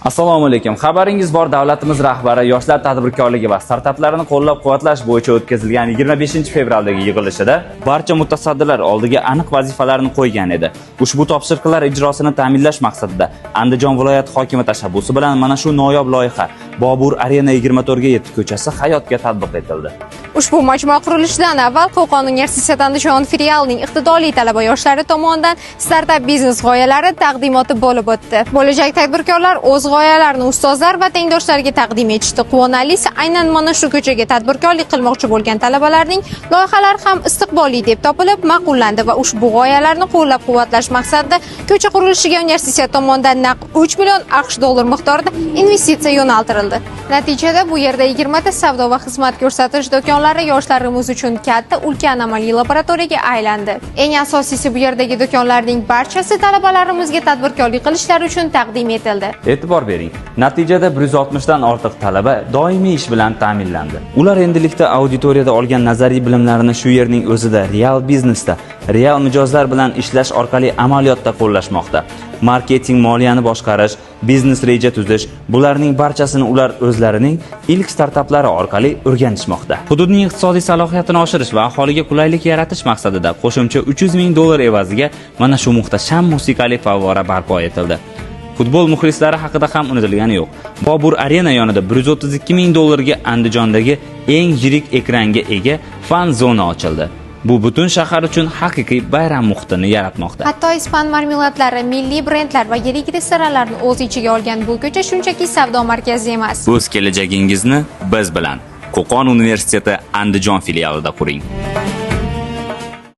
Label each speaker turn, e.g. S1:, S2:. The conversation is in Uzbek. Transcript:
S1: Assalomu alaykum. Xabaringiz bor, davlatimiz rahbari yoshlar tadbirkorligi va startaplarni qo'llab-quvvatlash bo'yicha o'tkazilgan 25-fevraldagi yig'ilishida barcha mutasaddilar oldiga aniq vazifalarni qo'ygan edi. Ushbu topshiriqlar ijrosini ta'minlash maqsadida Andijon viloyati hokimi tashabbusi bilan mana shu noyob loyiha Bobur Arena 24/7 ko'chasi hayotga tatbiq etildi.
S2: Ushbu majmua qurilishidan avval Qo'qon universiteti Andijon filialining iqtidorli talaba yoshlari tomonidan startap biznes g'oyalari taqdimoti bo'lib o'tdi. Bo'lajak tadbirkorlar o'z g'oyalarini ustozlar va tengdoshlariga taqdim etishdi. Quvonarlisi, aynan mana shu ko'chaga tadbirkorlik qilmoqchi bo'lgan talabalarning loyihalari ham istiqbolli deb topilib, ma'qullandi va ushbu g'oyalarni qo'llab-quvvatlash maqsadida ko'cha qurilishiga universitet tomonidan naq 3 million AQSh dollar miqdorida investitsiya yo'naltirildi. Natijada bu yerda 20 ta savdo va xizmat ko'rsatish do'konlari yoshlarimiz uchun katta, ulkan amaliy laboratoriyaga aylandi. Eng asosiysi, bu yerdagi do'konlarning barchasi talabalarimizga tadbirkorlik qilishlari uchun taqdim etildi.
S1: E'tibor bering. Natijada 160 dan ortiq talaba doimiy ish bilan ta'minlandi. Ular endilikda auditoriyada olgan nazariy bilimlarini shu yerning o'zida real biznesda, real mijozlar bilan ishlash orqali amaliyotda qo'llashmoqda. Marketing, moliyani boshqarish, biznes reja tuzish, bularning barchasini ular o'zlarining ilk startaplari orqali o'rganishmoqda. Hududning iqtisodiy salohiyatini oshirish va aholiga qulaylik yaratish maqsadida qo'shimcha 300 ming dollar evaziga mana shu muhtasham musiqali favvora barpo etildi. Futbol muxlislari haqida ham unutilgani yo'q. Bobur Arena yonida 132 ming dollarga Andijondagi eng yirik ekranga ega fan zona ochildi. Bu butun shahar uchun haqiqiy bayram muhitini yaratmoqda.
S2: Hatto ispan marmeladlari, milliy brendlar va yirik restoranlarni o'z ichiga olgan bu ko'cha shunchaki savdo markazi emas.
S1: O'z kelajagingizni biz bilan Qo'qon universiteti Andijon filialida quring.